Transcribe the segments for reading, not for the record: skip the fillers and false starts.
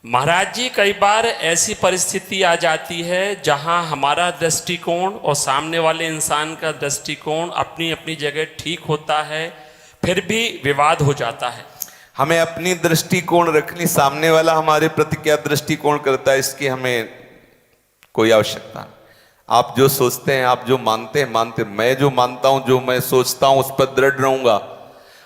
महाराज जी, कई बार ऐसी परिस्थिति आ जाती है जहां हमारा दृष्टिकोण और सामने वाले इंसान का दृष्टिकोण अपनी अपनी जगह ठीक होता है, फिर भी विवाद हो जाता है। हमें अपनी दृष्टिकोण रखनी, सामने वाला हमारे प्रति क्या दृष्टिकोण करता है इसकी हमें कोई आवश्यकता नहीं। आप जो सोचते हैं, आप जो मानते हैं मानते, मैं जो मानता हूं, जो मैं सोचता हूं उस पर दृढ़ रहूंगा।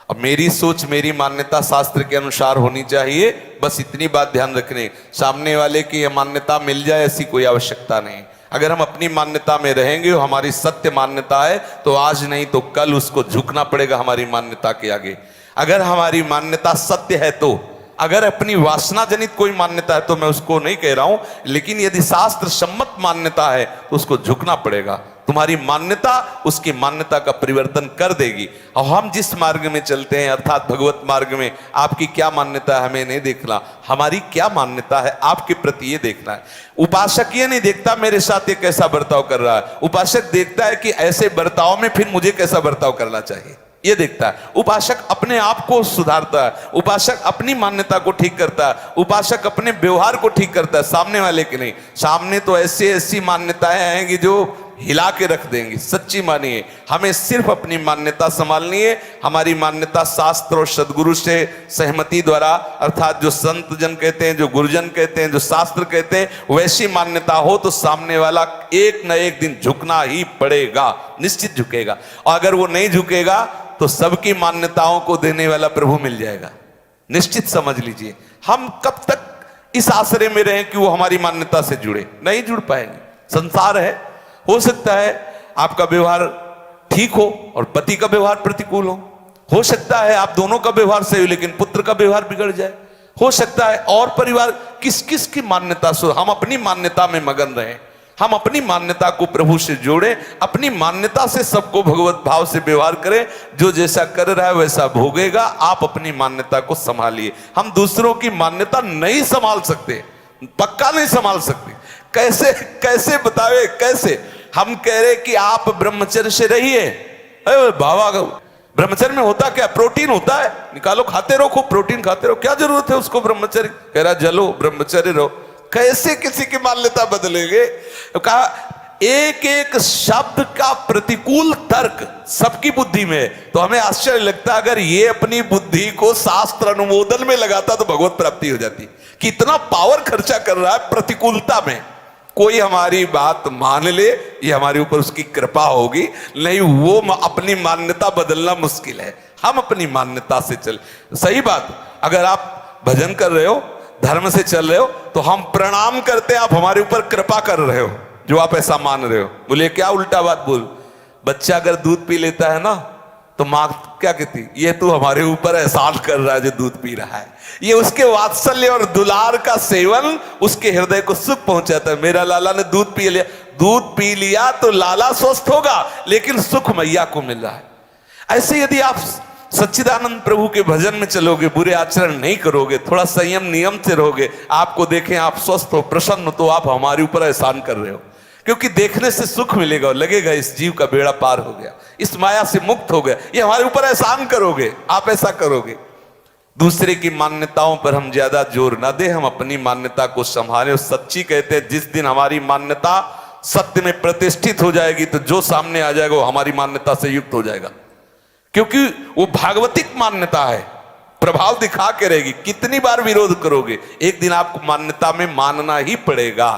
अब मेरी सोच, मेरी मान्यता शास्त्र के अनुसार होनी चाहिए, बस इतनी बात ध्यान रखने। सामने वाले की मान्यता मिल जाए ऐसी कोई आवश्यकता नहीं। अगर हम अपनी मान्यता में रहेंगे, हमारी सत्य मान्यता है, तो आज नहीं तो कल उसको झुकना पड़ेगा हमारी मान्यता के आगे। अगर हमारी मान्यता सत्य है तो, अगर अपनी वासना जनित कोई मान्यता है तो मैं उसको नहीं कह रहा हूं, लेकिन यदि शास्त्र सम्मत मान्यता है तो उसको झुकना पड़ेगा। तुम्हारी मान्यता उसकी मान्यता का परिवर्तन कर देगी। और हम जिस मार्ग में चलते हैं, अर्थात भगवत मार्ग में, आपकी क्या मान्यता है हमें नहीं देखना, हमारी क्या मान्यता है आपके प्रति ये देखना है। उपासक ये नहीं देखता मेरे साथ ये कैसा बर्ताव कर रहा है, उपासक देखता है कि ऐसे बर्ताव में फिर मुझे कैसा बर्ताव करना चाहिए, ये देखता है। उपासक अपने आप को सुधारता है, उपासक अपनी मान्यता को ठीक करता है, उपासक अपने व्यवहार को ठीक करता है, सामने वाले की नहीं। सामने तो ऐसी ऐसी मान्यताएं आएंगी जो हिला के रख देंगी। सच्ची मानिए, हमें सिर्फ अपनी मान्यता संभालनी है। हमारी मान्यता शास्त्र और सदगुरु से सहमति द्वारा, अर्थात जो संत जन कहते हैं, जो गुरुजन कहते हैं, जो शास्त्र कहते हैं, वैसी मान्यता हो तो सामने वाला एक न एक दिन झुकना ही पड़ेगा, निश्चित झुकेगा। और अगर वो नहीं झुकेगा तो सबकी मान्यताओं को देने वाला प्रभु मिल जाएगा, निश्चित समझ लीजिए। हम कब तक इस आश्रय में रहें कि वो हमारी मान्यता से जुड़े, नहीं जुड़ पाएंगे। संसार है, हो सकता है आपका व्यवहार ठीक हो और पति का व्यवहार प्रतिकूल हो सकता है आप दोनों का व्यवहार सही हो लेकिन पुत्र का व्यवहार बिगड़ जाए, हो सकता है और परिवार किस किस की मान्यता से। हम अपनी मान्यता में मगन रहें, हम अपनी मान्यता को प्रभु से जोड़ें, अपनी मान्यता से सबको भगवत भाव से व्यवहार करें। जो जैसा कर रहा है वैसा भोगेगा, आप अपनी मान्यता को संभालिए। हम दूसरों की मान्यता नहीं संभाल सकते, पक्का नहीं संभाल सकते। कैसे कैसे बतावे, कैसे हम कह रहे कि आप ब्रह्मचर्य से रहिए। बाबा, ब्रह्मचर्य में होता क्या, प्रोटीन होता है, निकालो खाते रहो, खूब प्रोटीन खाते रहो, क्या जरूरत है उसको ब्रह्मचर्य। कह रहा जलो ब्रह्मचर्य रहो। कैसे किसी की मान्यता बदलेंगे। कहा एक एक शब्द का प्रतिकूल तर्क सबकी बुद्धि में है। तो हमें आश्चर्य लगता है अगर ये अपनी बुद्धि को शास्त्र अनुमोदन में लगाता तो भगवत प्राप्ति हो जाती। कितना पावर खर्चा कर रहा है प्रतिकूलता में। कोई हमारी बात मान ले, ये हमारे ऊपर उसकी कृपा होगी, नहीं वो अपनी मान्यता बदलना मुश्किल है। हम अपनी मान्यता से चल। सही बात, अगर आप भजन कर रहे हो, धर्म से चल रहे हो, तो हम प्रणाम करते हैं, आप हमारे ऊपर कृपा कर रहे हो जो आप ऐसा मान रहे हो। बोले क्या उल्टा बात बोल। बच्चा अगर दूध पी लेता है ना तो माँ क्या कहती, ये तू हमारे ऊपर एहसान कर रहा है जो दूध पी रहा है। ये उसके वात्सल्य और दुलार का सेवन उसके हृदय को सुख पहुंचाता है। मेरा लाला ने दूध पी लिया, दूध पी लिया तो लाला स्वस्थ होगा, लेकिन सुख मैया को मिल रहा है। ऐसे यदि आप सच्चिदानंद प्रभु के भजन में चलोगे, बुरे आचरण नहीं करोगे, थोड़ा संयम नियम से रहोगे, आपको देखें आप स्वस्थ हो, प्रसन्न हो, तो आप हमारे ऊपर एहसान कर रहे हो। क्योंकि देखने से सुख मिलेगा और लगेगा इस जीव का बेड़ा पार हो गया, इस माया से मुक्त हो गया, ये हमारे ऊपर एहसान करोगे, आप ऐसा करोगे। दूसरे की मान्यताओं पर हम ज्यादा जोर ना दे, हम अपनी मान्यता को संभालें। सच्ची कहते हैं जिस दिन हमारी मान्यता सत्य में प्रतिष्ठित हो जाएगी तो जो सामने आ जाएगा वो हमारी मान्यता से युक्त हो जाएगा, क्योंकि वो भागवतिक मान्यता है, प्रभाव दिखा के रहेगी। कितनी बार विरोध करोगे, एक दिन आपको मान्यता में मानना ही पड़ेगा।